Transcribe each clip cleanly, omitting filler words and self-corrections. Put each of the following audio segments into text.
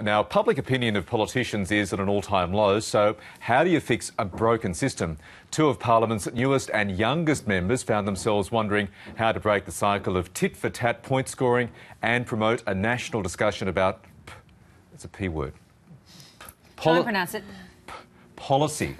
Now, public opinion of politicians is at an all-time low, so how do you fix a broken system? Two of Parliament's newest and youngest members found themselves wondering how to break the cycle of tit-for-tat point scoring and promote a national discussion about... It's a P word. Try and pronounce it. Policy.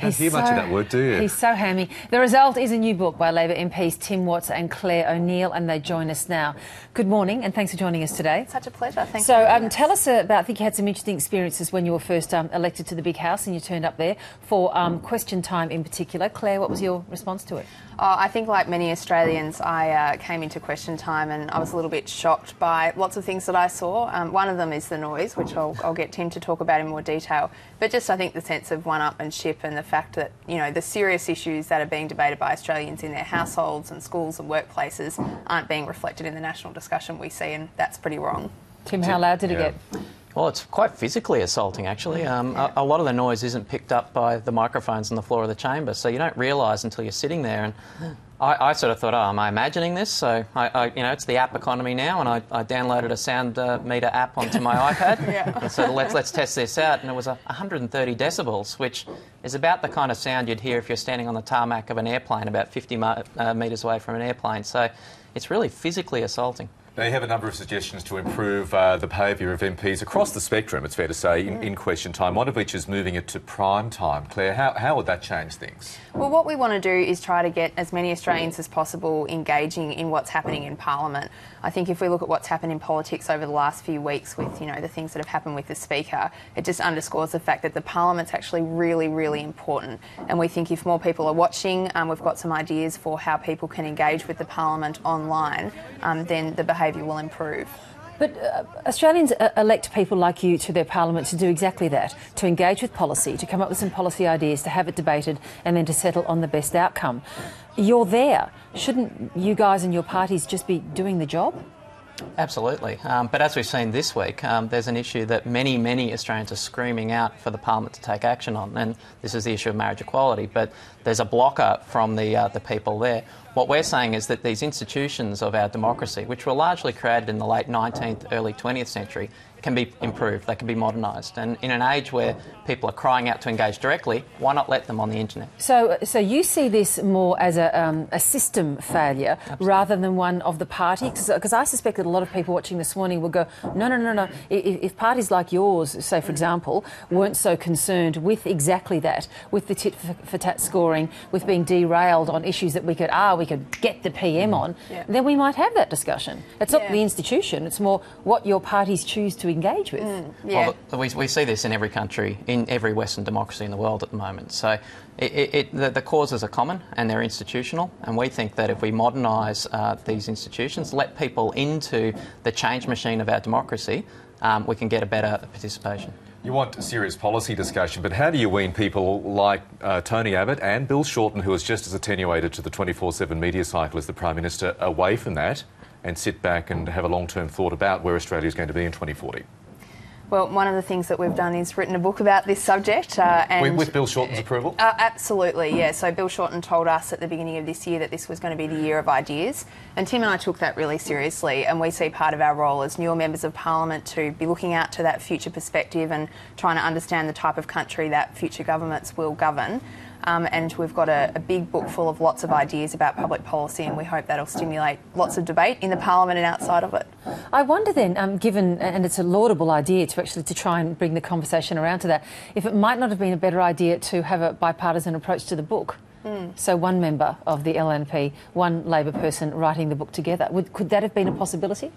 Don't hear much of that word, do you? He's so hammy. The result is a new book by Labor MPs Tim Watts and Claire O'Neill, and they join us now. Good morning, and thanks for joining us today. Such a pleasure. Thanks. So, tell us about, I think you had some interesting experiences when you were first elected to the big house and you turned up there for question time in particular. Claire, what was your response to it? I think, like many Australians, I came into question time and I was a little bit shocked by lots of things that I saw. One of them is the noise, which I'll get Tim to talk about in more detail. But just, I think, the sense of one-upmanship and the fact that, you know, the serious issues that are being debated by Australians in their households and schools and workplaces aren't being reflected in the national discussion we see, and that's pretty wrong. Tim, how loud did it get? Well, it's quite physically assaulting, actually. A lot of the noise isn't picked up by the microphones on the floor of the chamber, so you don't realise until you're sitting there. And I sort of thought, oh, am I imagining this? So, you know, it's the app economy now, and I downloaded a sound meter app onto my iPad. And so let's test this out, and it was 130 decibels, which is about the kind of sound you'd hear if you're standing on the tarmac of an airplane, about 50 metres away from an airplane. So it's really physically assaulting. They have a number of suggestions to improve the behaviour of MPs across the spectrum, it's fair to say, in question time, one of which is moving it to prime time. Claire, how would that change things? Well, what we want to do is try to get as many Australians as possible engaging in what's happening in Parliament. I think if we look at what's happened in politics over the last few weeks with, you know, the things that have happened with the Speaker, it just underscores the fact that the Parliament's actually really, really important. And we think if more people are watching, we've got some ideas for how people can engage with the Parliament online, then the behaviour will improve. But Australians elect people like you to their parliament to do exactly that, to engage with policy, to come up with some policy ideas, to have it debated and then to settle on the best outcome. You're there. Shouldn't you guys and your parties just be doing the job? Absolutely. But as we've seen this week, there's an issue that many Australians are screaming out for the Parliament to take action on, and this is the issue of marriage equality. But there's a blocker from the people there. What we're saying is that these institutions of our democracy, which were largely created in the late 19th, early 20th century, can be improved, they can be modernised. And in an age where people are crying out to engage directly, why not let them on the internet? So you see this more as a system failure rather than one of the party? Because I suspect that a lot of people watching this morning will go, no. If parties like yours, say for example, weren't so concerned with exactly that, with the tit-for-tat scoring, with being derailed on issues that we could get the PM on, then we might have that discussion. It's not the institution, it's more what your parties choose to engage with. Well, we see this in every country, in every Western democracy in the world at the moment. So the causes are common and they're institutional, and we think that if we modernise these institutions, let people into the change machine of our democracy, we can get a better participation. You want a serious policy discussion, but how do you wean people like Tony Abbott and Bill Shorten, who is just as attenuated to the 24/7 media cycle as the Prime Minister, away from that and sit back and have a long-term thought about where Australia is going to be in 2040? Well, one of the things that we've done is written a book about this subject. And with Bill Shorten's approval? Absolutely, yeah. So Bill Shorten told us at the beginning of this year that this was going to be the year of ideas, and Tim and I took that really seriously, and we see part of our role as newer members of Parliament to be looking out to that future perspective and trying to understand the type of country that future governments will govern. And we've got a big book full of lots of ideas about public policy, and we hope that'll stimulate lots of debate in the Parliament and outside of it. I wonder then, given, and it's a laudable idea to try and bring the conversation around to that, if it might not have been a better idea to have a bipartisan approach to the book. So one member of the LNP, one Labor person writing the book together. Could that have been a possibility?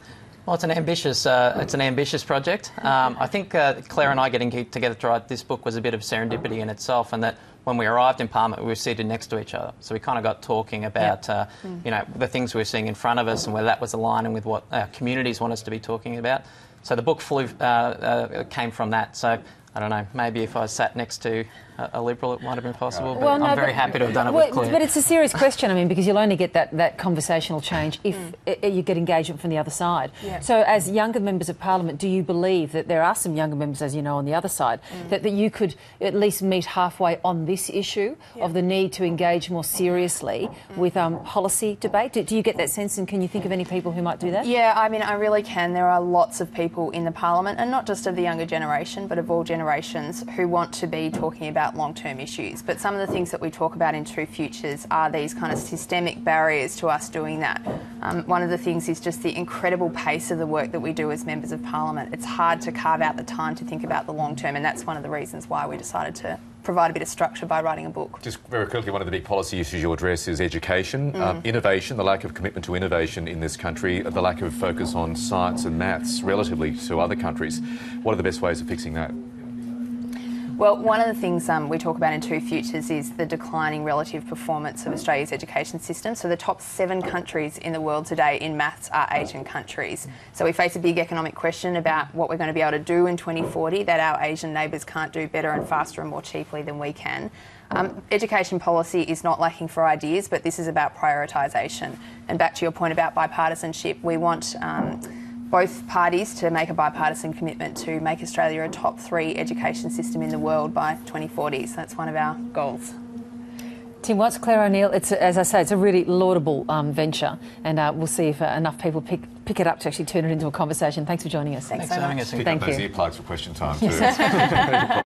Well, it's an ambitious project. I think Claire and I getting together to write this book was a bit of serendipity in itself, and that when we arrived in Parliament, we were seated next to each other. So we kind of got talking about, you know, the things we were seeing in front of us and whether that was aligning with what our communities want us to be talking about. So the book came from that. So I don't know, maybe if I sat next to a Liberal it might have been possible, but Well, no, I'm very happy to have done it with Claire. But it's a serious question, I mean, because you'll only get that conversational change if you get engagement from the other side. Yeah. So as younger members of Parliament, do you believe that there are some younger members, as you know, on the other side, that you could at least meet halfway on this issue of the need to engage more seriously with policy debate? Do you get that sense, and can you think of any people who might do that? Yeah, I mean, I really can. There are lots of people in the Parliament, and not just of the younger generation, but of all generations, who want to be talking about long-term issues. But some of the things that we talk about in True Futures are these kind of systemic barriers to us doing that. One of the things is just the incredible pace of the work that we do as members of Parliament. It's hard to carve out the time to think about the long term, and that's one of the reasons why we decided to provide a bit of structure by writing a book. Just very quickly, one of the big policy issues you address is education, innovation, the lack of commitment to innovation in this country, the lack of focus on science and maths relatively to other countries. What are the best ways of fixing that? Well, one of the things we talk about in True Futures is the declining relative performance of Australia's education system. So the top 7 countries in the world today in maths are Asian countries. So we face a big economic question about what we're going to be able to do in 2040 that our Asian neighbours can't do better and faster and more cheaply than we can. Education policy is not lacking for ideas, but this is about prioritisation. And back to your point about bipartisanship, we want both parties to make a bipartisan commitment to make Australia a top 3 education system in the world by 2040. So that's one of our goals. Tim Watts, Claire O'Neill, as I say, it's a really laudable venture, and we'll see if enough people pick it up to actually turn it into a conversation. Thanks for joining us. Thanks for so having much. us. Pick Thank up those you. earplugs for question time too.